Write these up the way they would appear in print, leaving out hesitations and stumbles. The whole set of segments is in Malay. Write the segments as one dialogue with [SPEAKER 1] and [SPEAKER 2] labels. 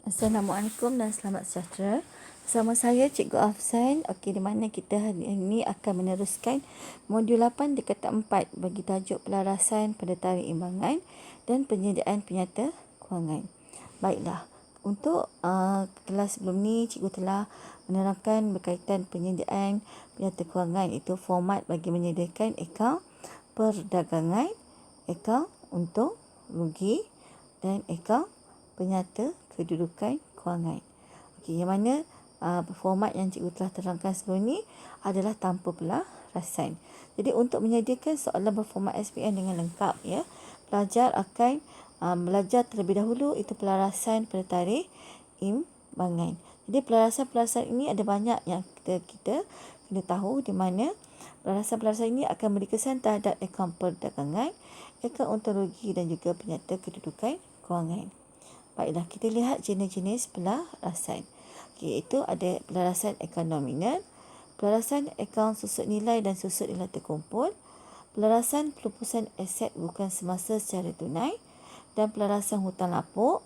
[SPEAKER 1] Assalamualaikum dan selamat sejahtera. Bersama saya Cikgu Afzan. Okey, di mana kita hari ini akan meneruskan modul 8 dekatan 4 bagi tajuk pelarasan pada tarikh imbangan dan penyediaan penyata kewangan. Baiklah, untuk kelas sebelum ni cikgu telah menerangkan berkaitan penyediaan penyata kewangan, itu format bagi menyediakan akaun perdagangan, akaun untuk rugi dan akaun penyata kedudukan kewangan. Okey, yang mana format yang cikgu telah terangkan sebelum ni adalah tanpa pelarasan. Jadi untuk menyediakan soalan berformat SPM dengan lengkap, ya, pelajar akan belajar terlebih dahulu itu pelarasan pada tarikh imbangan. Jadi pelarasan-pelarasan ini ada banyak yang kita kena tahu, di mana pelarasan-pelarasan ini akan beri kesan terhadap akaun perdagangan, akaun untung rugi dan juga penyata kedudukan kewangan. Baiklah, kita lihat jenis-jenis pelarasan. Okey, itu ada pelarasan akaun nominal, pelarasan akaun susut nilai dan susut nilai terkumpul, pelarasan pelupusan aset bukan semasa secara tunai, dan pelarasan hutang lapuk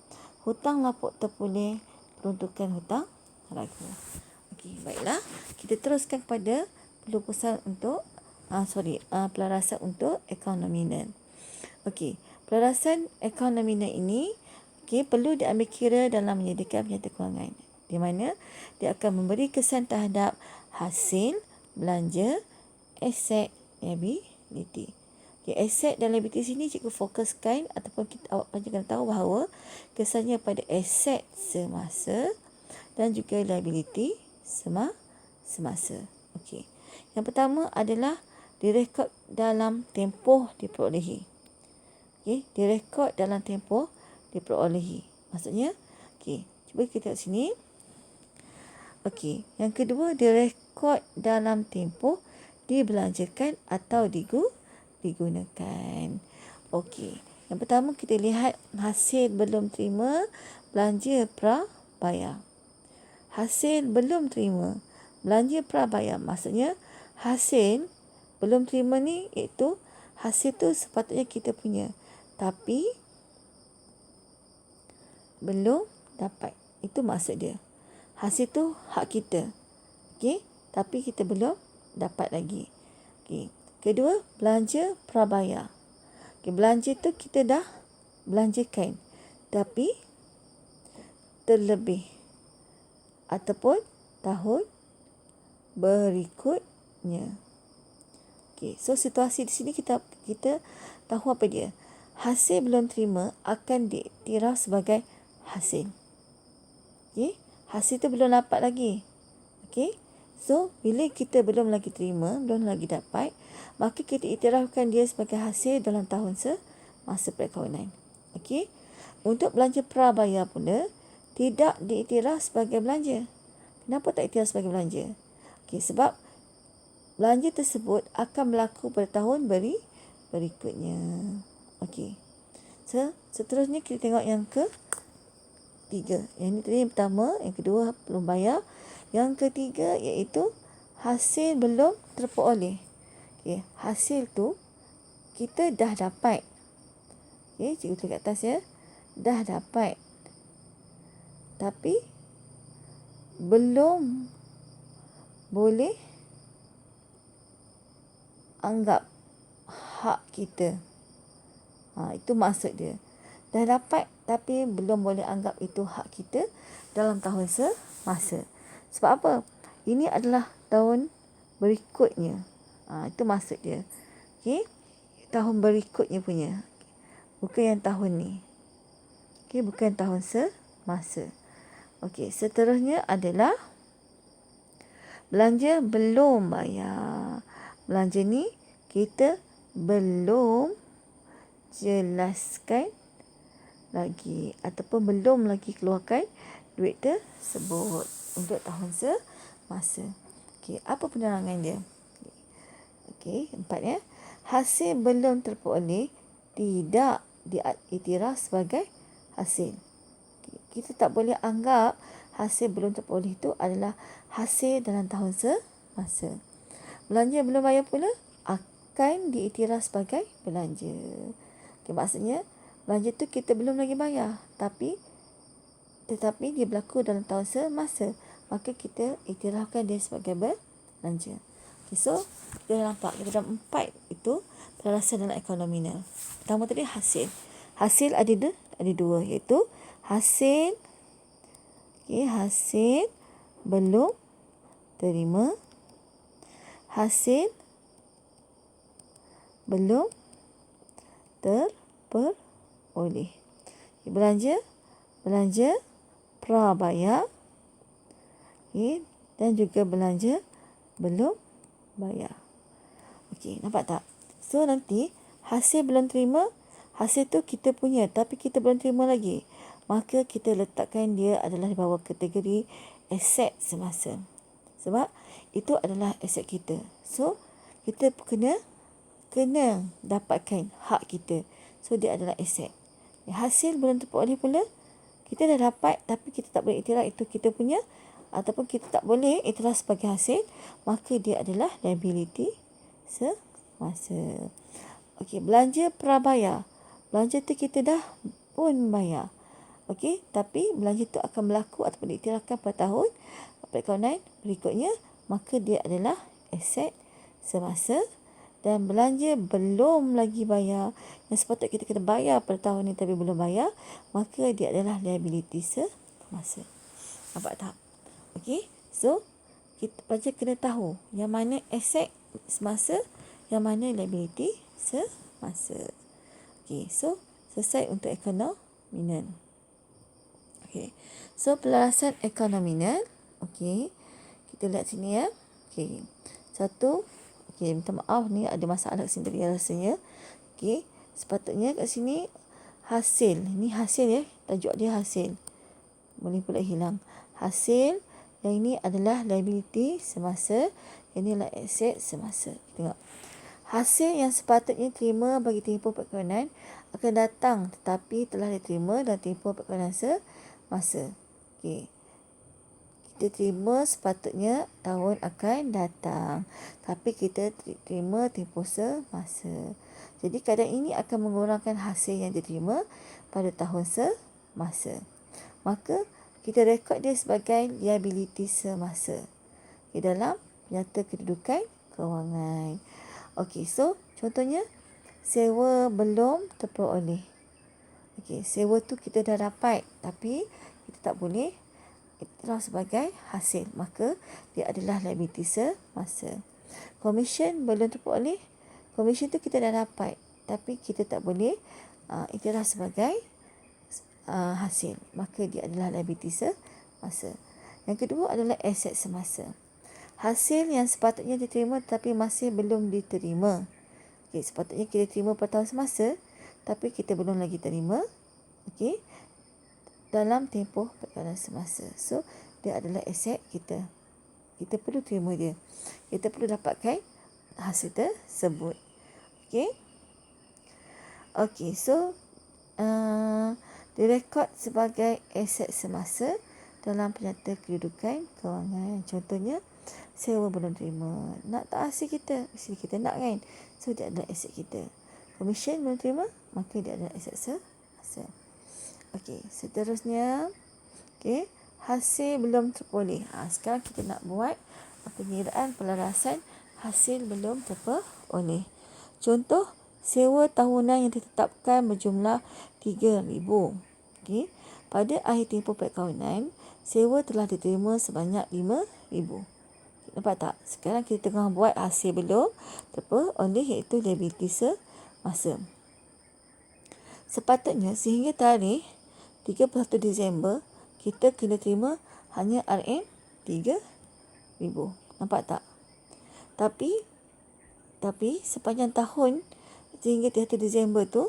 [SPEAKER 1] terpulih, peruntukan hutang ragu. Okey, baiklah. Kita teruskan pada pelupusan untuk pelarasan untuk akaun nominal. Okey, pelarasan akaun nominal ini perlu diambil kira dalam menyediakan penyata kewangan, di mana dia akan memberi kesan terhadap hasil, belanja, aset, liability. Aset dan liability sini cikgu fokuskan ataupun awak pelajar kena tahu bahawa kesannya pada aset semasa dan juga liability semasa. Okey. Yang pertama adalah direkod dalam tempoh diperolehi. Okey, direkod dalam tempoh diperolehi. Maksudnya, cuba kita tengok sini. Okey, yang kedua, direkod dalam tempoh dibelanjakan atau digunakan. Okey, yang pertama kita lihat hasil belum terima, belanja prabayar. Hasil belum terima, belanja prabayar. Maksudnya, hasil belum terima ni iaitu hasil tu sepatutnya kita punya, tapi belum dapat. Itu maksud dia. Hasil tu hak kita. Okey, tapi kita belum dapat lagi. Okey. Kedua, belanja prabayar. Okey, belanja tu kita dah belanjakan, tapi terlebih ataupun tahun berikutnya. Okey, so situasi di sini kita tahu apa dia. Hasil belum terima akan diiktiraf sebagai hasil. Okey, hasil tu belum dapat lagi. Okey, so bila kita belum lagi terima, belum lagi dapat, maka kita iktirafkan dia sebagai hasil dalam tahun semasa perkahwinan. Okey, untuk belanja prabayar pula tidak diiktiraf sebagai belanja. Kenapa tak iktiraf sebagai belanja? Okey, sebab belanja tersebut akan berlaku pada tahun berikutnya. Okey, so seterusnya kita tengok yang ketiga. Yang ini tadi yang pertama, yang kedua belum bayar. Yang ketiga iaitu hasil belum terperoleh. Okey, hasil tu kita dah dapat. Okey, cikgu tulis kat atas, ya. Dah dapat, tapi belum boleh anggap hak kita. Itu maksud dia. Dah dapat tapi belum boleh anggap itu hak kita dalam tahun semasa. Sebab apa? Ini adalah tahun berikutnya. Itu maksud dia. Okey, tahun berikutnya punya. Bukan yang tahun ni. Okey, bukan tahun semasa. Okey, seterusnya adalah belanja belum bayar. Belanja ni kita belum jelaskan lagi ataupun belum lagi keluarkan duit tersebut untuk tahun semasa. Okey, apa penerangan dia? Okey, 4, ya. Hasil belum terperoleh tidak diiktiraf sebagai hasil. Kita tak boleh anggap hasil belum terperoleh itu adalah hasil dalam tahun semasa. Belanja belum bayar pula akan diiktiraf sebagai belanja. Okay, maksudnya belanja tu kita belum lagi bayar, tapi tetapi dia berlaku dalam tahun semasa, maka kita iktirafkan dia sebagai belanja. Okay, so kita dah nampak kita dalam 4 itu pelarasan dalam ekonomi nominal. Pertama tadi hasil. Hasil ada dua, iaitu hasil hasil belum terima, hasil belum terperoleh. Belanja prabayar, dan juga belanja belum bayar. Okey, nampak tak? So nanti hasil belum terima, hasil tu kita punya tapi kita belum terima lagi. Maka kita letakkan dia adalah di bawah kategori aset semasa. Sebab itu adalah aset kita. So kita kena dapatkan hak kita. So dia adalah aset. Hasil belum terperoleh pula, kita dah dapat tapi kita tak boleh iktiraf itu kita punya, ataupun kita tak boleh iktiraf sebagai hasil, maka dia adalah liability semasa. Okey, belanja prabayar. Belanja tu kita dah pun bayar. Okey, tapi belanja tu akan berlaku ataupun diiktirafkan pada tahun perakaunan berikutnya, maka dia adalah aset semasa. Dan belanja belum lagi bayar, yang sepatutnya kita kena bayar pada tahun ini tapi belum bayar, maka dia adalah liability semasa. Nampak tak? Okey, so kita baca kena tahu yang mana aset semasa, yang mana liability semasa. Okey, so selesai untuk ekonomi nominal. Okey, so pelarasan ekonomi nominal. Okey, kita lihat sini ya. Okey, satu. Okey, minta maaf ni ada masalah kat sini tadi rasanya. Okey, sepatutnya kat sini hasil. Ni hasil ya, tajuk dia hasil. Boleh pula hilang. Hasil yang ini adalah liability semasa, yang ini adalah aset semasa. Tengok. Hasil yang sepatutnya terima bagi tempoh perkawinan akan datang tetapi telah diterima dan tempoh perkawinan semasa. Okey. Kita terima sepatutnya tahun akan datang, tapi kita terima tempoh semasa. Jadi keadaan ini akan mengurangkan hasil yang diterima pada tahun semasa. Maka kita rekod dia sebagai liability semasa di dalam nyata kedudukan kewangan. Okey, so contohnya sewa belum terperoleh. Okey, sewa tu kita dah dapat tapi kita tak boleh iktiraf sebagai hasil, maka dia adalah liability semasa. Komisen belum terperoleh. Komisen tu kita dah dapat tapi kita tak boleh iktiraf sebagai hasil, maka dia adalah liability semasa. Yang kedua adalah aset semasa. Hasil yang sepatutnya diterima tapi masih belum diterima. Okey, sepatutnya kita terima pada tahun semasa tapi kita belum lagi terima. Okey, dalam tempoh perkawinan semasa. So, dia adalah aset kita. Kita perlu terima dia. Kita perlu dapatkan hasil tersebut. Okey. Okey, so direkod sebagai aset semasa dalam penyata kedudukan kewangan. Contohnya, sewa belum terima. Nak tak hasil kita? Mesti kita nak kan? So, dia adalah aset kita. Komisen belum terima, maka dia adalah aset semasa. Okey, seterusnya. Okey, hasil belum terperoleh. Sekarang kita nak buat pengiraan pelarasan hasil belum terperoleh. Contoh, sewa tahunan yang ditetapkan berjumlah 3,000. Okey, pada akhir tempoh perkahwinan, sewa telah diterima sebanyak 5,000. Nampak tak? Sekarang kita tengah buat hasil belum terperoleh, iaitu liability semasa. Sepatutnya sehingga tarikh 31 Disember, kita kena terima hanya RM3,000. Nampak tak? Tapi sepanjang tahun sehingga 31 Disember tu,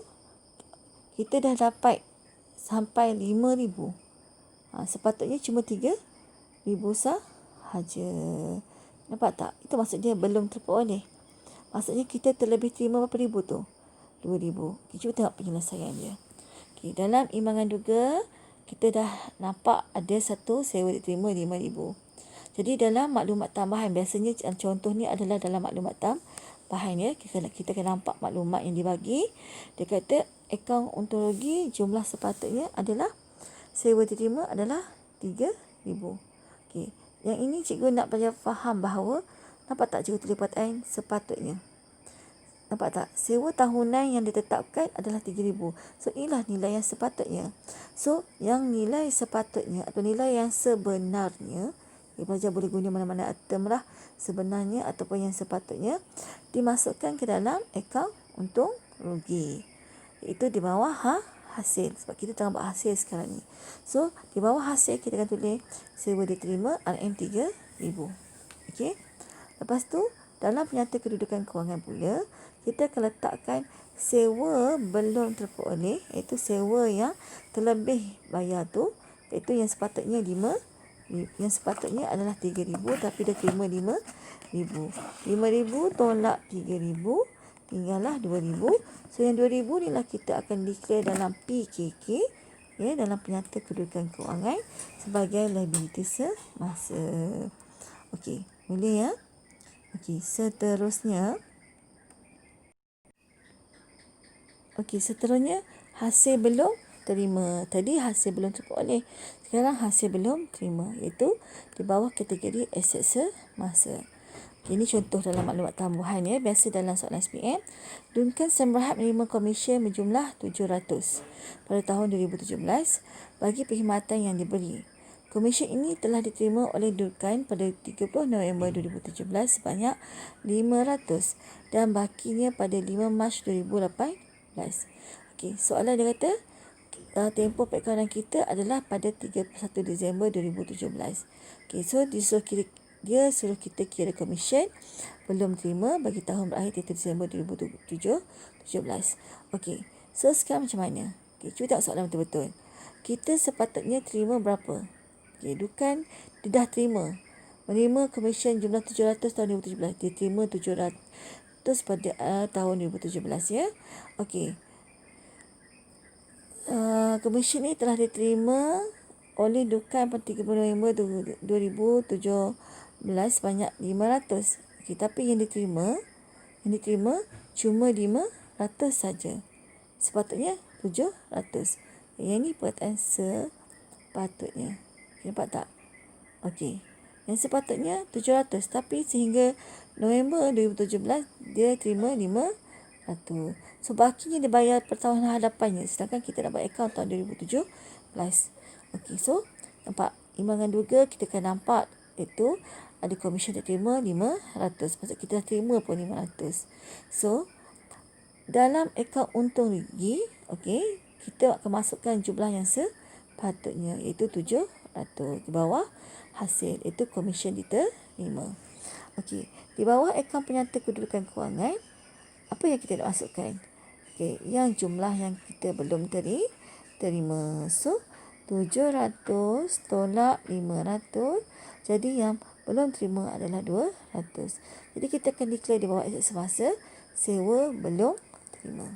[SPEAKER 1] kita dah dapat sampai 5,000. Sepatutnya cuma 3,000 sahaja. Nampak tak? Itu maksudnya belum terperoleh. Maksudnya kita terlebih terima berapa ribu tu? 2,000. Cuba tengok penyelesaian dia. Dalam imbangan duga, kita dah nampak ada satu sewa diterima 5,000. Jadi dalam maklumat tambahan, biasanya contoh ni adalah dalam maklumat tambahan ya. Kita akan nampak maklumat yang dibagi. Dia kata akaun ontologi jumlah sepatutnya adalah sewa diterima adalah RM3,000. Okey. Yang ini cikgu nak belajar faham bahawa, nampak tak cikgu tulis perkataan sepatutnya. Nampak tak? Sewa tahunan yang ditetapkan adalah RM3,000. So, inilah nilai yang sepatutnya. So, yang nilai sepatutnya atau nilai yang sebenarnya, pelajar boleh guna mana-mana term lah, sebenarnya ataupun yang sepatutnya, dimasukkan ke dalam akaun untung rugi. Iaitu di bawah hasil. Sebab kita tengah buat hasil sekarang ni. So, di bawah hasil kita akan tulis sewa diterima RM3,000. Okey. Lepas tu, dalam penyata kedudukan kewangan pula, kita akan letakkan sewa belum terperoleh, iaitu sewa yang terlebih bayar tu, iaitu yang sepatutnya yang sepatutnya adalah RM3,000 tapi dia terima RM5,000. RM5,000 tolak RM3,000, tinggallah RM2,000. So yang RM2,000 ni lah kita akan declare dalam PKK, dalam penyata kedudukan kewangan sebagai liability semasa. Okey, boleh ya? Okey, seterusnya hasil belum terima. Tadi hasil belum terperoleh. Sekarang hasil belum terima, iaitu di bawah kategori aset semasa. Ini contoh dalam maklumat tambahan ya. Biasa dalam soalan SPM, Duncan Semrahat menerima komisen berjumlah RM700 pada tahun 2017 bagi perkhidmatan yang diberi. Komisen ini telah diterima oleh Duncan pada 30 November 2017 sebanyak RM500 dan bakinya pada 5 Mac 2018. Okey, soalan dia kata tempoh perikanan kita adalah pada 31 Disember 2017. Okey, so dia suruh kita kira komisen belum terima bagi tahun berakhir 31 Disember 2017. Okey, so sekarang macam mana? Okey, cuba tengok soalan betul-betul. Kita sepatutnya terima berapa? Okey, Duncan dia dah menerima komisen jumlah 700 tahun 2017. Dia terima 700 pada tahun 2017 ya. Okey. Komisen ini telah diterima oleh Duncan pada 30 November 2017 sebanyak RM500. Okey, tapi yang diterima cuma RM500 saja. Sepatutnya RM700. Yang ini perkataan sepatutnya. Nampak tak? Okey. Yang sepatutnya RM700 tapi sehingga November 2017 dia terima RM500. So bakinya dia bayar per tahun hadapannya sedangkan kita dah buat akaun tahun 2017. Okey, so nampak imbangan duga kita akan nampak itu ada komisen terima RM500. Maksud kita dah terima pun RM500. So dalam akaun untung rugi, okey, kita akan masukkan jumlah yang sepatutnya iaitu RM700 di bawah hasil, itu komisen diterima. Okey, di bawah akaun penyata kedudukan kewangan, apa yang kita nak masukkan? Okey, yang jumlah yang kita belum terima. So, 700 tolak 500. Jadi yang belum terima adalah 200. Jadi kita akan declare di bawah aset semasa sewa belum terima.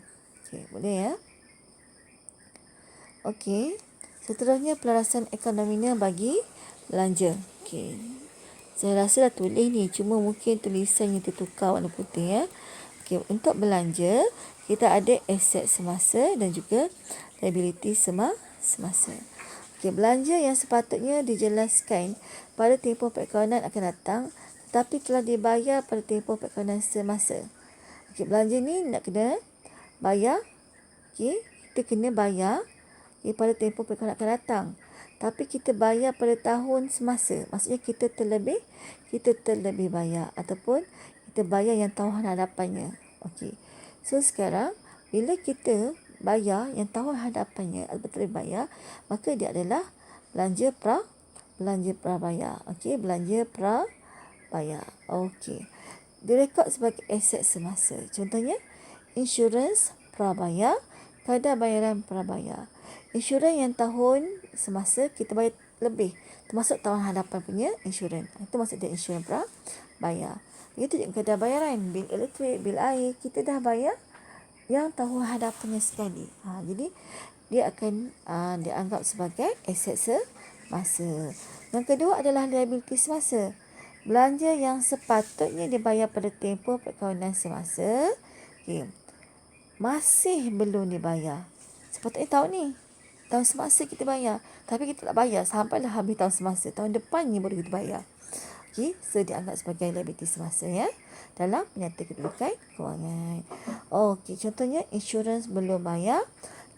[SPEAKER 1] Okey, boleh ya? Okey, seterusnya pelarasan akaun nominal bagi belanja. Okey. Saya rasa dah tulis ni, cuma mungkin tulisannya tertukar warna putih ya. Okey, untuk belanja kita ada aset semasa dan juga liability semasa. Okey, belanja yang sepatutnya dijelaskan pada tempoh perakaunan akan datang tetapi telah dibayar pada tempoh perakaunan semasa. Okey, belanja ni nak kena bayar. Okey, kita kena bayar pada tempoh perakaunan akan datang. Tapi kita bayar pada tahun semasa. Maksudnya kita terlebih bayar ataupun kita bayar yang tahun hadapannya. Okey. So sekarang bila kita bayar yang tahun hadapannya atau terlebih bayar, maka dia adalah belanja prabayar. Okey, belanja prabayar. Okey. Direkod sebagai aset semasa. Contohnya insurans prabayar, kadar bayaran prabayar. Insurans yang tahun semasa kita bayar lebih, termasuk tahun hadapan punya insurans. Itu maksud dia insurans prabayar. Begitu juga kadar bayaran, bil elektrik, bil air, kita dah bayar yang tahun hadapannya sekali. Jadi dia akan dianggap sebagai aset semasa. Yang kedua adalah liability semasa. Belanja yang sepatutnya dibayar pada tempoh perkahwinan semasa, masih belum dibayar. Sepatutnya tahun ni. tahun semasa kita bayar. Tapi kita tak bayar sampailah habis tahun semasa. Tahun depannya baru kita bayar. Okey, so dianggap sebagai liability semasa ya dalam penyata kedudukan kewangan. Okey, contohnya insurans belum bayar,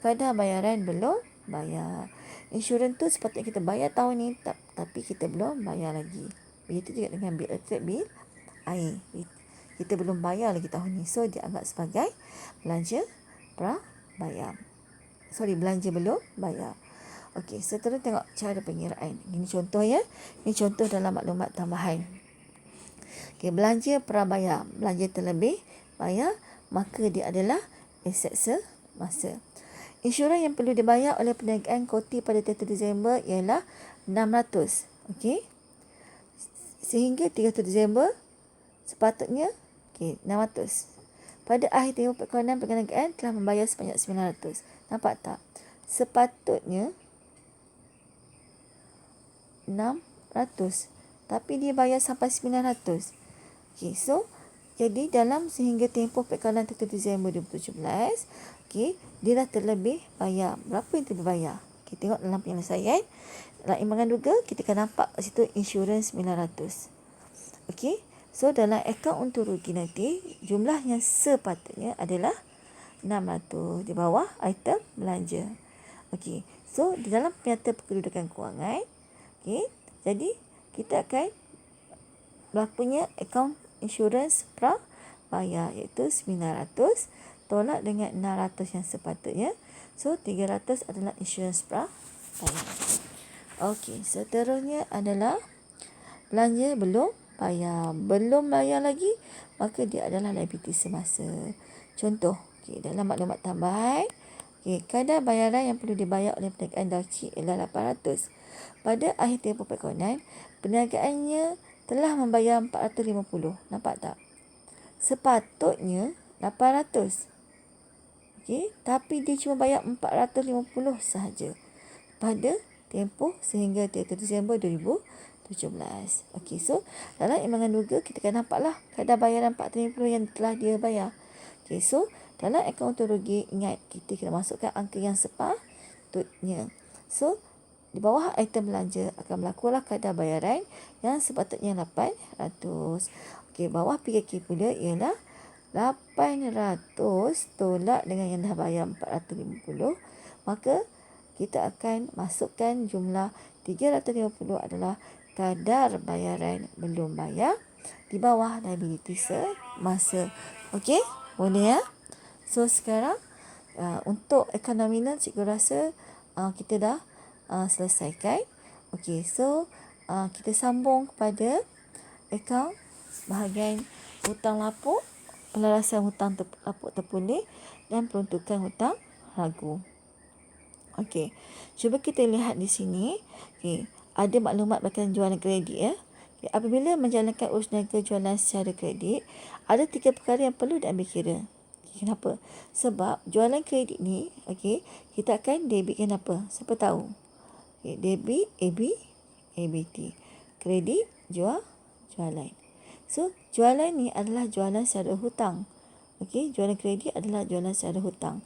[SPEAKER 1] kadar bayaran belum bayar. Insurans tu sepatutnya kita bayar tahun ni tapi kita belum bayar lagi. Begitu juga dengan bil elektrik, bil air. Kita belum bayar lagi tahun ni. So dianggap sebagai belanja prabayar. Belanja belum bayar. Okey, seterusnya tengok cara pengiraan. Ini contoh ya. Ini contoh dalam maklumat tambahan. Okey, belanja prabayar, belanja terlebih bayar, maka dia adalah aset semasa. Insurans yang perlu dibayar oleh perniagaan koti pada 30 Disember ialah 600. Okey. Sehingga 30 Disember sepatutnya 600. Pada akhir tempoh perkawanan perniagaan telah membayar sebanyak 900. Nampak tak? Sepatutnya 600 tapi dia bayar sampai 900. Okey, so jadi dalam sehingga tempoh perkawanan 30 Disember 2017, okey, dia dah terlebih bayar. Berapa yang terlebih bayar? Okey, tengok dalam penyelesaian. Dalam imbangan duga kita akan nampak kat situ insurans 900. Okey, so dalam akaun untung rugi nanti jumlah yang sepatutnya adalah 600 di bawah item belanja. Okey, so di dalam penyata kedudukan kewangan, okey, jadi kita akan berlakunya akaun insurans prabayar iaitu 900 tolak dengan 600 yang sepatutnya. So 300 adalah insurans prabayar. Okey, seterusnya adalah belanja belum bayar. Belum bayar lagi, maka dia adalah liability semasa. Contoh, okey, dalam maklumat tambahan, okey, kadar bayaran yang perlu dibayar oleh perniagaan Dauci ialah 800. Pada akhir tempoh perkawanan, perniagaannya telah membayar 450. Nampak tak? Sepatutnya 800. Okey, tapi dia cuma bayar 450 sahaja pada tempoh sehingga 30 Disember 2017. Okey, so dalam imbangan duga kita akan nampaklah kadar bayaran 450 yang telah dia bayar. Okey, so dalam akaun untung rugi, ingat kita kena masukkan angka yang sepatutnya. So di bawah item belanja akan berlakulah kadar bayaran yang sepatutnya 800. Okey, bawah PKK pula ialah 800 tolak dengan yang dah bayar 450. Maka kita akan masukkan jumlah 350 adalah kadar bayaran belum bayar di bawah liability semasa. Okey, boleh ya? So sekarang untuk akaun nominal cikgu rasa kita dah selesaikan. Okey, so kita sambung kepada akaun bahagian hutang lapuk, pelarasan hutang lapuk terpulih dan peruntukan hutang ragu. Okey, cuba kita lihat di sini. Okey, ada maklumat berkaitan jualan kredit ya. Okay, apabila menjalankan urus niaga jualan secara kredit, ada 3 perkara yang perlu diambil kira. Kenapa? Sebab jualan kredit ni, okey, kita akan debitkan apa? Siapa tahu? Okay, debit ABT. Kredit jualan. So, jualan ni adalah jualan secara hutang. Okey, jualan kredit adalah jualan secara hutang.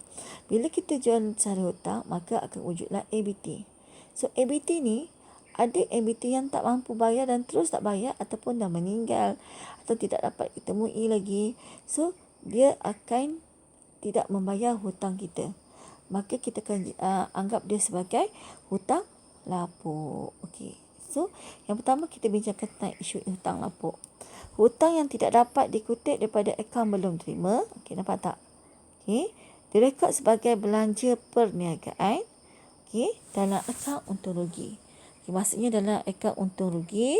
[SPEAKER 1] Bila kita jual secara hutang, maka akan wujudlah ABT. So, ABT ni ada ABT yang tak mampu bayar dan terus tak bayar ataupun dah meninggal atau tidak dapat ditemui lagi. So, dia akan tidak membayar hutang kita. Maka kita akan anggap dia sebagai hutang lapuk. Okey. So, yang pertama kita bincangkan tentang isu hutang lapuk. Hutang yang tidak dapat dikutip daripada akaun belum terima. Okey, nampak tak? Okey, direkod sebagai belanja perniagaan. Okey, dalam akaun untung rugi. Okey, maksudnya dalam akaun untung rugi,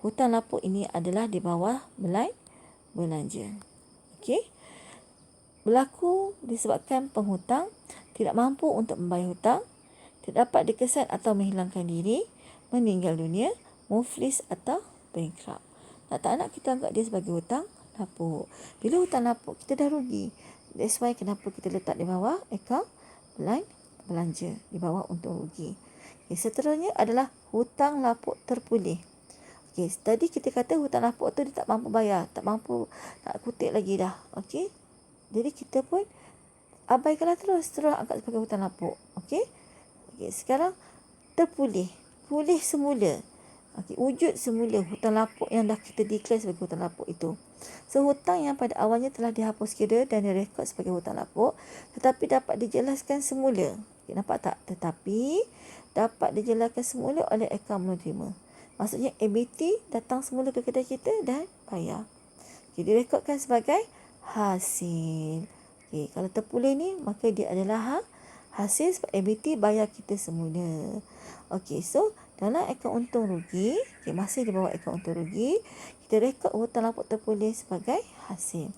[SPEAKER 1] hutang lapuk ini adalah di bawah belanja. Okey. Berlaku disebabkan penghutang tidak mampu untuk membayar hutang, tidak dapat dikesan atau menghilangkan diri, meninggal dunia, muflis atau bankrupt. Tak nak kita anggap dia sebagai hutang lapuk. Bila hutang lapuk, kita dah rugi. That's why kenapa kita letak di bawah akaun belanja, di bawah untung rugi. Okay, seterusnya adalah hutang lapuk terpulih. Okay, tadi kita kata hutang lapuk tu dia tak mampu bayar, tak mampu nak kutip lagi dah. Okay, jadi kita pun abaikanlah terus anggap sebagai hutang lapuk. Okey. Okey, sekarang terpulih. Pulih semula. Okey, wujud semula hutang lapuk yang dah kita declare sebagai hutang lapuk itu. So, hutang yang pada awalnya telah dihapus kira dan direkod sebagai hutang lapuk, tetapi dapat dijelaskan semula. Okay, nampak tak? Tetapi dapat dijelaskan semula oleh akaun menerima. Maksudnya ABT datang semula ke kedai kita dan bayar. Okay, direkodkan sebagai hasil. Okay, kalau terpulih ni, maka dia adalah hasil sebab ABT bayar kita semula. Okey, so dalam akaun untung rugi, okay, masih di bawah akaun untung rugi, kita rekod hutang lapuk terpulih sebagai hasil.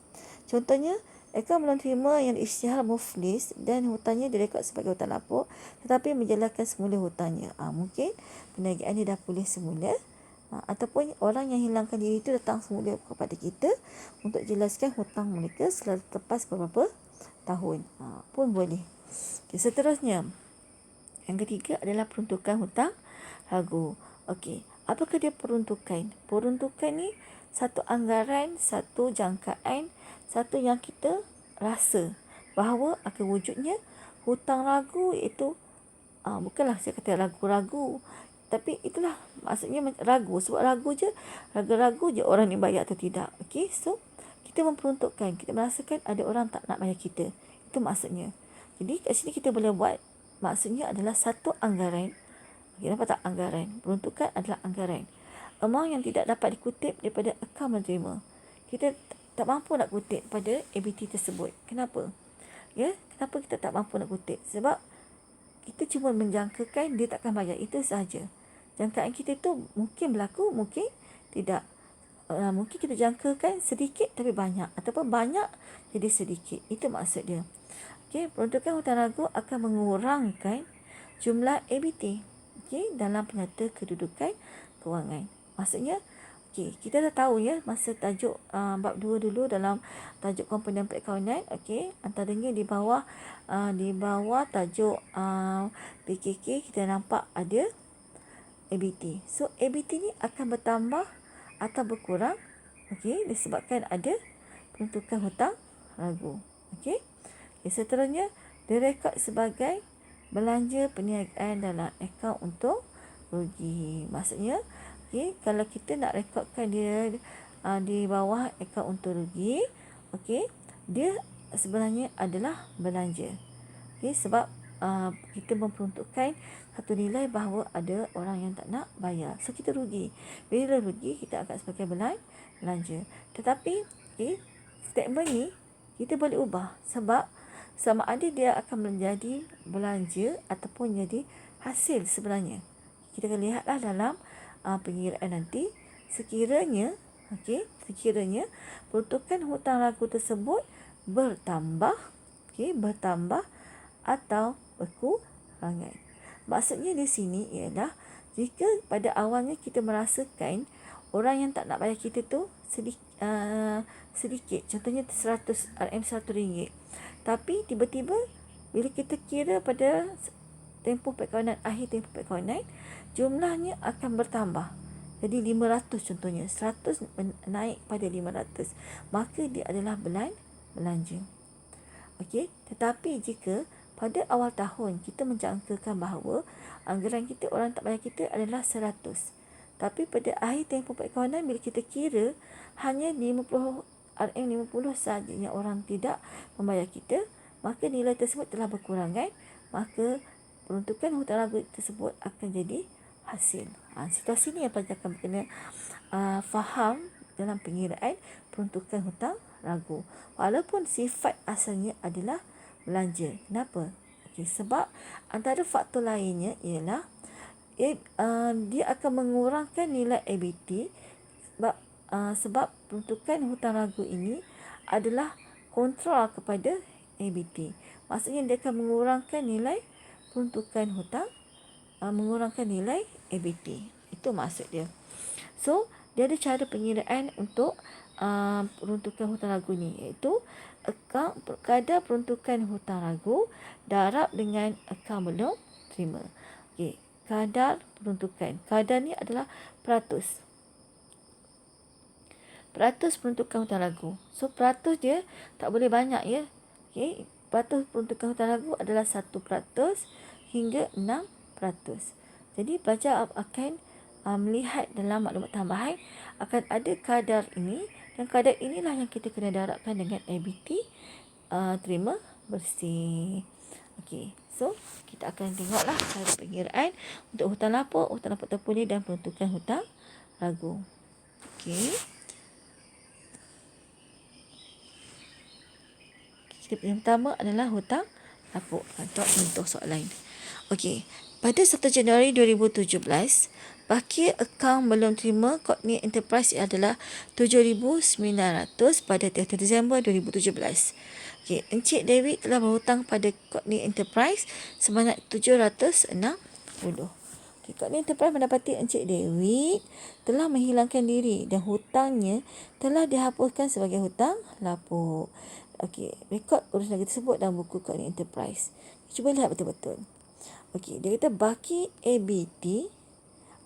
[SPEAKER 1] Contohnya, akaun belum terima yang isytihar muflis dan hutangnya direkod sebagai hutang lapuk tetapi menjelaskan semula hutangnya. Mungkin peniagaan dia dah pulih semula. Ataupun orang yang hilangkan diri itu datang semula kepada kita untuk jelaskan hutang mereka setelah terlepas beberapa tahun. Pun boleh. Okay, seterusnya, yang ketiga adalah peruntukan hutang ragu. Okey, apakah dia peruntukan? Peruntukan ni satu anggaran, satu jangkaan, satu yang kita rasa bahawa akan wujudnya hutang ragu, iaitu bukanlah saya kata ragu-ragu, tapi itulah maksudnya ragu. Sebab ragu je orang ni bayar atau tidak. Okey, so kita memperuntukkan, kita merasakan ada orang tak nak bayar kita. Itu maksudnya. Jadi kat sini kita boleh buat, maksudnya adalah satu anggaran. Okay, nampak tak anggaran? Peruntukan adalah anggaran. Amount yang tidak dapat dikutip daripada akaun menerima. Kita tak mampu nak kutip pada ABT tersebut. Kenapa? Ya, kenapa kita tak mampu nak kutip? Sebab kita cuma menjangkakan dia takkan bayar. Itu sahaja. Jangkaan kita tu mungkin berlaku, mungkin tidak. Mungkin kita jangkakan sedikit tapi banyak. Ataupun banyak jadi sedikit. Itu maksud dia. Okay, peruntukan hutang ragu akan mengurangkan jumlah ABT, dalam penyata kedudukan kewangan. Maksudnya, kita dah tahu ya masa tajuk bab 2 dulu dalam tajuk komponen perakaunan, antaranya di bawah tajuk PKK kita nampak ada ABT. So ABT ni akan bertambah atau berkurang, disebabkan ada peruntukan hutang ragu. Seterusnya, direkod sebagai belanja perniagaan dalam akaun untung rugi. Maksudnya, kalau kita nak rekodkan dia di bawah akaun untung rugi, dia sebenarnya adalah belanja. Sebab kita memperuntukkan satu nilai bahawa ada orang yang tak nak bayar. So, kita rugi. Bila rugi, kita akan sebagai belanja. Tetapi, statement ni kita boleh ubah sebab sama ada dia akan menjadi belanja ataupun jadi hasil sebenarnya. Kita akan lihatlah dalam pengiraan nanti. Sekiranya peruntukan hutang ragu tersebut bertambah, bertambah atau berkurangan. Maksudnya di sini ialah jika pada awalnya kita merasakan orang yang tak nak bayar kita tu sedikit, contohnya 100 RM100, tapi tiba-tiba bila kita kira pada tempoh perkawanan, akhir tempoh perkawanan, jumlahnya akan bertambah. Jadi 500 contohnya, 100 naik pada 500, maka dia adalah belanja. Tetapi jika pada awal tahun kita menjangkakan bahawa anggaran kita orang tak bayar kita adalah 100, tapi pada akhir tempoh perkawanan bila kita kira hanya 50 RM50 sahaja yang orang tidak membayar kita, maka nilai tersebut telah berkurang, maka peruntukan hutang ragu tersebut akan jadi hasil. Situasi ni yang pelajar akan kena faham dalam pengiraan peruntukan hutang ragu. Walaupun sifat asalnya adalah belanja. Kenapa? Sebab antara faktor lainnya ialah dia akan mengurangkan nilai ABT sebab peruntukan hutang ragu ini adalah kontrol kepada ABT. Maksudnya dia akan mengurangkan nilai peruntukan hutang, mengurangkan nilai ABT. Itu maksud dia. So, dia ada cara pengiraan untuk peruntukan hutang ragu ni, iaitu kadar peruntukan hutang ragu darab dengan akaun belum terima. Kadar peruntukan. Kadar ni adalah peratus. Peratus peruntukan hutang ragu. So, peratus dia tak boleh banyak ya. Peratus peruntukan hutang ragu adalah 1%. hingga 6%. Jadi pelajar akan melihat dalam maklumat tambahan akan ada kadar ini, dan kadar inilah yang kita kena darabkan dengan ABT terima bersih. Okey, so kita akan tengoklah cara pengiraan untuk hutang lapuk terpulih dan peruntukan hutang ragu. Okey. Yang pertama adalah hutang lapuk atau contoh soalan. Okey, pada 1 Januari 2017, baki akaun belum terima Courtney Enterprise adalah 7,900 pada 30 Disember 2017. Okey, Encik David telah berhutang pada Courtney Enterprise sebanyak 760. Okey, Courtney Enterprise mendapati Encik David telah menghilangkan diri dan hutangnya telah dihapuskan sebagai hutang lapuk. Okey, rekod urus negara tersebut dalam buku Courtney Enterprise. Cuba lihat betul-betul. Okey, dia kata baki ABT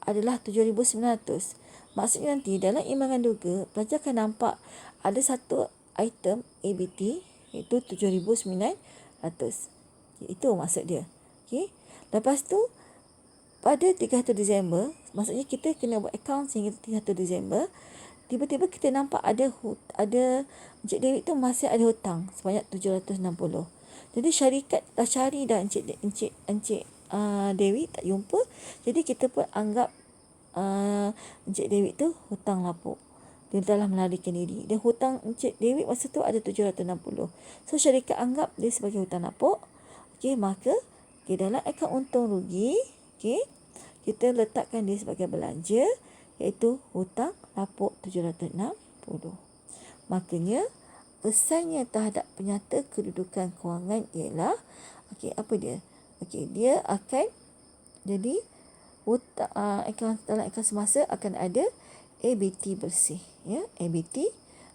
[SPEAKER 1] adalah 7,900. Maksudnya nanti dalam imbangan duga, pelajar akan nampak ada satu item ABT iaitu 7,900. Itu maksud dia. Okey. Lepas tu pada 31 Disember, maksudnya kita kena buat akaun sehingga 31 Disember, tiba-tiba kita nampak ada Encik David tu masih ada hutang sebanyak 760. Jadi syarikat dah cari dah Encik David tak jumpa. Jadi kita pun anggap Encik David tu hutang lapuk. Dia telah melarikan diri. Dan hutang Encik David masa tu ada 760. So syarikat anggap dia sebagai hutang lapuk. Okey, maka dalam akaun untung rugi, okey, kita letakkan dia sebagai belanja, iaitu hutang lapuk 760. Makanya pesannya terhadap penyata kedudukan kewangan ialah, okey, apa dia? Okey, dia akan jadi hutang dalam akaun semasa akan ada ABT bersih, ya, ABT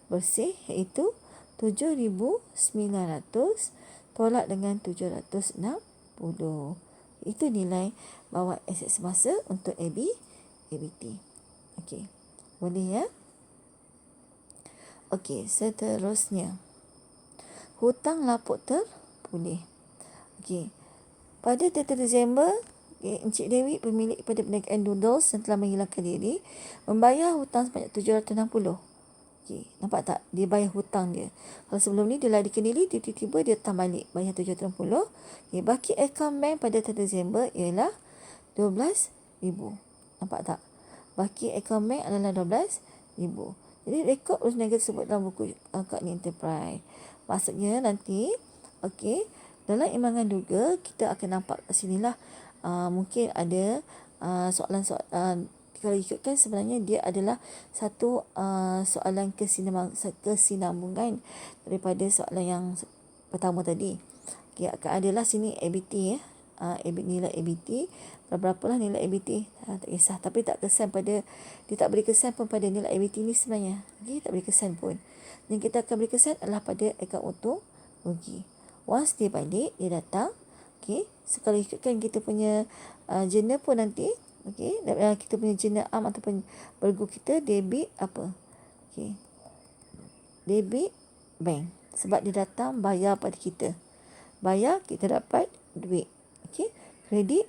[SPEAKER 1] bersih iaitu 7,900 tolak dengan 760. Itu nilai bawah aset semasa untuk ABT. Okey. Boleh ya? Okey, seterusnya. Hutang lapuk terpulih. Okey. Pada 30 Disember, Encik Dewi, pemilik pada perniagaan Doodles yang telah menghilangkan diri, membayar hutang sebanyak 760. Okey, nampak tak? Dia bayar hutang dia. Kalau sebelum ni dia larikan diri, tiba-tiba dia datang balik bayar 760. Okey, baki akaun bank pada 30 Disember ialah 12,000. Nampak tak? Baki akaun bank adalah 12,000. Jadi rekod urus negara tersebut dalam buku Courtney Enterprise. Maksudnya nanti, okey, dalam imbangan duga kita akan nampak kat sinilah mungkin ada soalan-soalan. Kalau ikutkan sebenarnya dia adalah satu soalan kesinambungan daripada soalan yang pertama tadi. Okay, akan adalah sini ABT, ya. Nilai ABT, berapalah nilai ABT, tak kisah. Tapi tak kesan pada, dia tak beri kesan pun pada nilai ABT ni sebenarnya. Okay, tak beri kesan pun. Yang kita akan beri kesan adalah pada akaun untung rugi. Once dia balik, dia datang. Okay, so kalau ikutkan kita punya jurnal pun nanti, okay, kita punya jurnal am ataupun bergu kita debit apa? Okay, debit bank. Sebab dia datang bayar pada kita. Bayar, kita dapat duit. Okay, kredit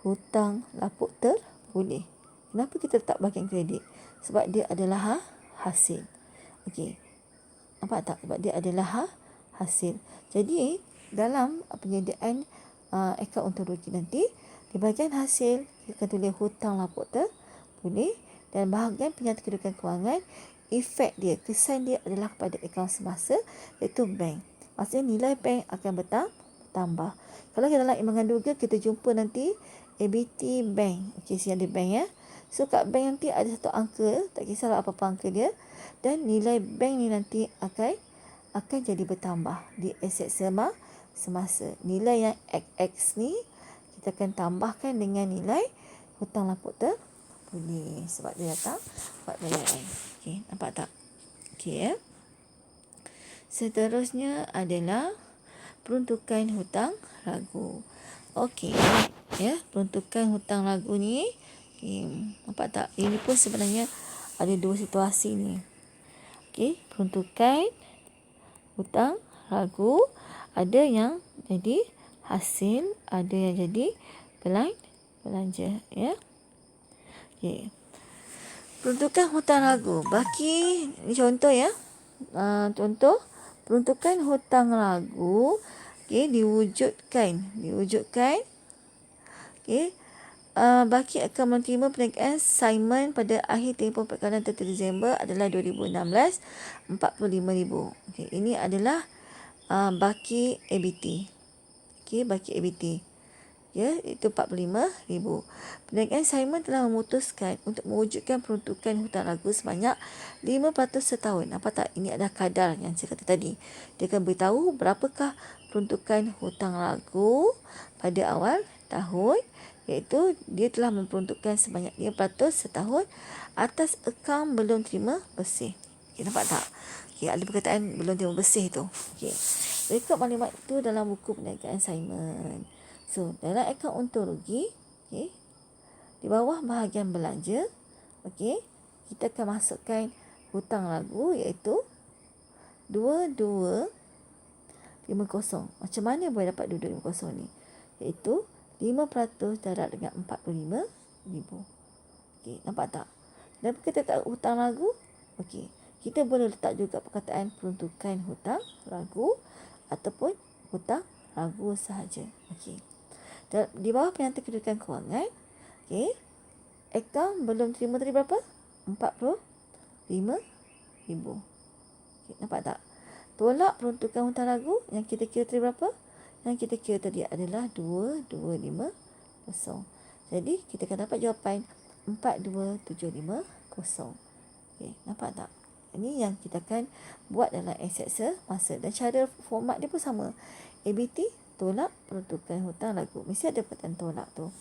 [SPEAKER 1] hutang lapuk terpulih. Kenapa kita tak bagian kredit? Sebab dia adalah hasil. Okay, nampak tak? Sebab dia adalah hasil. Jadi dalam penyediaan akaun untung rugi nanti, di bahagian hasil kita akan tulis hutang lapuk terpulih, dan bahagian penyata kedudukan kewangan, efek dia, kesan dia adalah kepada akaun semasa, iaitu bank. Maksudnya nilai bank akan bertambah. Kalau dalam imbangan duga kita jumpa nanti ABT bank. Okey, sini ada bank, ya. So kat bank nanti ada satu angka, tak kisahlah apa-apa angka dia, dan nilai bank ni nanti akan jadi bertambah di aset semasa. Nilai yang XX ni kita akan tambahkan dengan nilai hutang lapuk terpulih sebab dia datang buat bayaran. Okey, nampak tak? Okey, ya. Seterusnya adalah peruntukan hutang ragu. Okey, ya, peruntukan hutang ragu ni, nampak tak? Ini pun sebenarnya ada dua situasi ni. Okey, peruntukan hutang ragu, ada yang jadi hasil, ada yang jadi belanja, ya. Okey. Peruntukan hutang lagu. Baki, ini contoh ya. Contoh peruntukan hutang lagu, diwujudkan. Okey. Baki akan menerima perniagaan Simon pada akhir tempoh perkalaan 30 Disember adalah 2016, 45,000. Okey, ini adalah baki ABT. Okey, baki ABT. Ya, itu 45,000. Perniagaan Simon telah memutuskan untuk mewujudkan peruntukan hutang lagu sebanyak 5% setahun. Nampak tak? Ini adalah kadar yang saya kata tadi. Dia akan beritahu berapakah peruntukan hutang lagu pada awal tahun, iaitu dia telah memperuntukkan sebanyak 5% setahun atas akaun belum terima bersih. Okay, nampak tak? Okay, ada perkataan belum terima bersih tu. Okay. Rekod maklumat itu dalam buku perniagaan Simon. So, dalam akaun untung rugi, di bawah bahagian belanja, kita akan masukkan hutang lagu iaitu 2250. Macam mana boleh dapat 2250 ni? Iaitu 5% darab dengan 45,000. Nampak tak? Dan kita tak hutang lagu, kita boleh letak juga perkataan peruntukan hutang lagu ataupun hutang lagu sahaja. Di bawah penyantai kedudukan kewangan, akaun belum terima tadi berapa? 45,000. Nampak tak? Tolak peruntukan hutang lagu yang kita kira tadi berapa? Yang kita kira tadi adalah 2250. Jadi kita akan dapat jawapan 42750. Nampak tak? Ini yang kita akan buat dalam Excel semasa. Dan cara format dia pun sama. ABT, tolak peruntukan hutang lagu. Mesti ada perkataan tolak tu.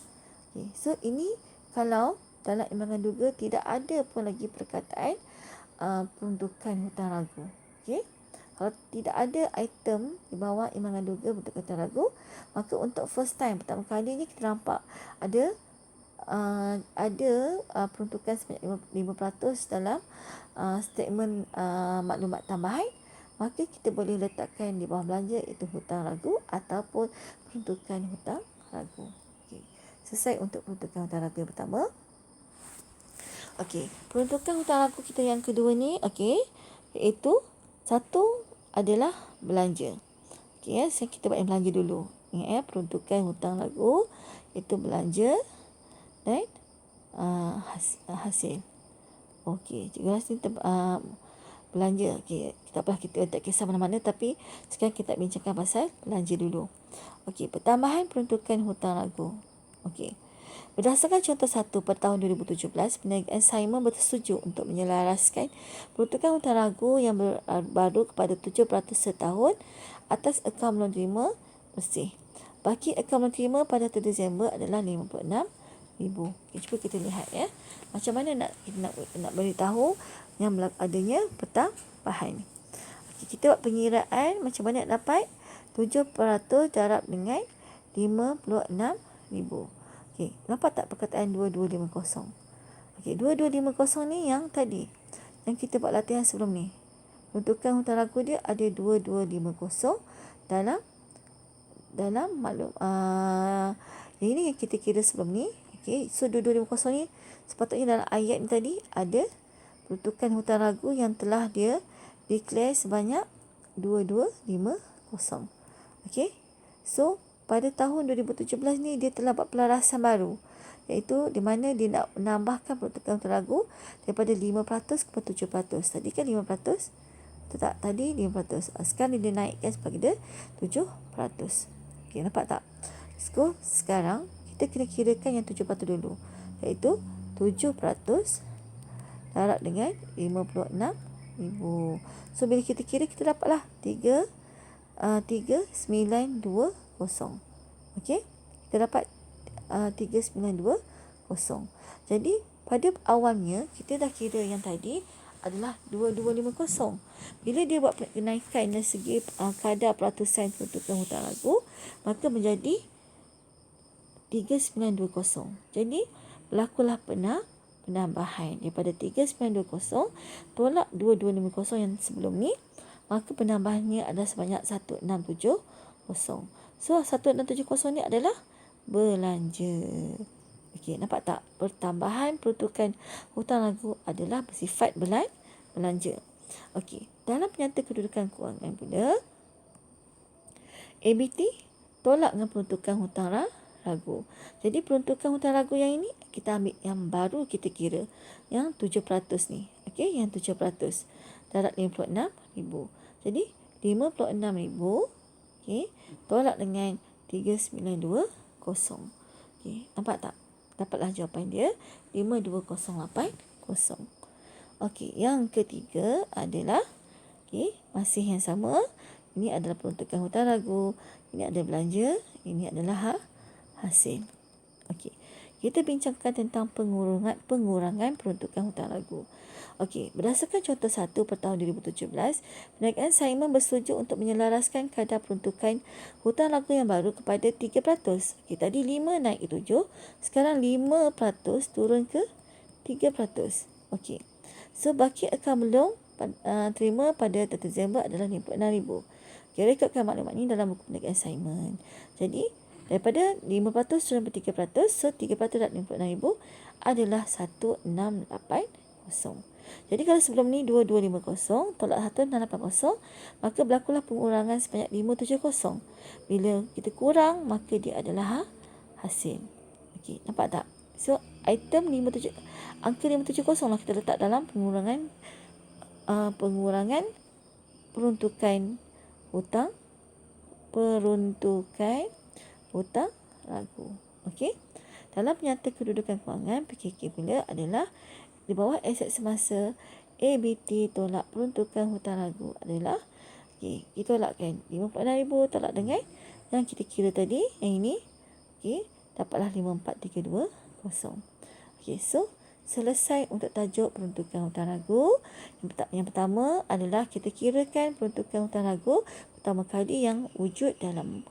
[SPEAKER 1] So ini kalau dalam imbangan duga tidak ada pun lagi perkataan peruntukan hutang lagu. Kalau tidak ada item di bawah imbangan duga peruntukan hutang lagu, maka untuk first time, pertama kali ni kita nampak ada peruntukan sebanyak 5% dalam statement maklumat tambahan, maka kita boleh letakkan di bawah belanja itu hutang lagu ataupun peruntukan hutang lagu. Selesai untuk peruntukan hutang lagu yang pertama. Peruntukan hutang lagu kita yang kedua ni, iaitu satu adalah belanja. Kita buat yang belanja dulu. Ingat peruntukan hutang lagu itu belanja dan hasil. Cikgu rasa belanja. Tak apa, kita tak kisah mana-mana, tapi sekarang kita bincangkan pasal belanja dulu. Pertambahan peruntukan hutang lagu. Berdasarkan contoh 1 pada tahun 2017, perniagaan Simon bersetuju untuk menyelaraskan peruntukan hutang lagu yang baru kepada 7% setahun atas akaun belum terima bersih. Baki akaun belum terima pada 1 Disember adalah 56,000. Cuba kita lihat ya. Macam mana nak beritahu yang adanya pertambahan. Kita buat pengiraan macam mana nak dapat 7% darab dengan 56,000. Nampak tak perkataan 2250? 2250 ni yang tadi, yang kita buat latihan sebelum ni. Peruntukan hutang lagu dia ada 2250 dalam maklum yang ini yang kita kira sebelum ni. So 2250 ni sepatutnya dalam ayat ni tadi ada peruntukan hutang lagu yang telah dia declare sebanyak 2250. So pada tahun 2017 ni dia telah buat pelarasan baru, iaitu di mana dia nak menambahkan peruntukan hutang lagu daripada 5% kepada 7%. Tadi kan 5%, betul tak? Tadi 5%. Sekarang dia naikkan sebagai 7%. Nampak tak? So sekarang kita kena kirakan yang 7% dulu, iaitu 7% darab dengan 56,000. So bila kita kira, kita dapatlah 3920. Kita dapat 3920. Jadi pada awalnya kita dah kira yang tadi adalah 2250. Bila dia buat kenaikan dari segi kadar peratusan peruntukan hutang lagu, maka menjadi 3920. Jadi berlakulah penambahan daripada 3920 tolak 2250 yang sebelum ni, maka penambahannya adalah sebanyak 1670. So 1670 ni adalah belanja. Okey, nampak tak? Pertambahan peruntukan hutang lagu adalah bersifat belanja. Okey, dalam penyata kedudukan kewangan pula, ABT tolak dengan peruntukan hutang ragu. Jadi peruntukan hutang ragu yang ini kita ambil yang baru kita kira, yang 7% ni. Okey, yang 7%. Darab 56,000. Jadi 56,000, okey, tolak dengan 3920. Okey, nampak tak? Dapatlah jawapan dia 52080. Okey, yang ketiga adalah, okey, masih yang sama. Ini adalah peruntukan hutang ragu, ini adalah belanja, ini adalah hasil. Okey, kita bincangkan tentang pengurangan peruntukan hutang ragu. Okey, berdasarkan contoh 1 per tahun 2017, Perniagaan Simon bersetuju untuk menyelaraskan kadar peruntukan hutang ragu yang baru kepada 3%. Okey, tadi 5 naik ke 7, sekarang 5% turun ke 3%. Okey, so baki akaun belum terima pada 1 Disember adalah 56,000. Okay, rekodkan maklumat ni dalam buku perniagaan Simon. Jadi, daripada 5% turun ke 3%, so 3% dan 56,000 adalah 1680. Jadi, kalau sebelum ni 2250, tolak 1680, maka berlakulah pengurangan sebanyak 570. Bila kita kurang, maka dia adalah hasil. Okey, nampak tak? So, item 57, angka 570 lah kita letak dalam pengurangan peruntukan hutang ragu. Okey. Dalam penyata kedudukan kewangan, PKK pula adalah di bawah aset semasa, ABT tolak peruntukan hutang ragu adalah, okey, kita tolakkan 56,000 tolak dengan yang kita kira tadi, yang ini. Okey, dapatlah 54320. Okey, so selesai untuk tajuk peruntukan hutang ragu. Yang pertama adalah kita kirakan peruntukan hutang ragu pertama kali yang wujud dalam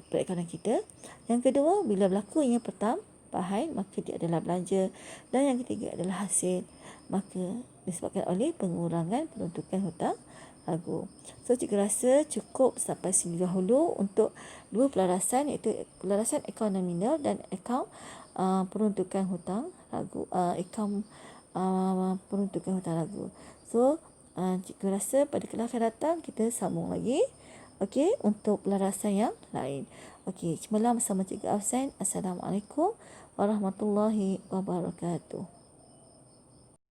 [SPEAKER 1] perakaunan kita. Yang kedua, bila berlaku yang pertambahan, maka dia adalah belanja. Dan yang ketiga adalah hasil, maka disebabkan oleh pengurangan peruntukan hutang ragu. So, cikgu rasa cukup sampai sini dahulu untuk dua pelarasan, iaitu pelarasan akaun nominal dan akaun peruntukan hutang ragu, peruntukan hutang ragu. So, cikgu rasa pada kelas akan datang kita sambung lagi, okey, untuk pelarasan yang lain. Okey, semalam bersama Cikgu Afsan. Assalamualaikum warahmatullahi wabarakatuh.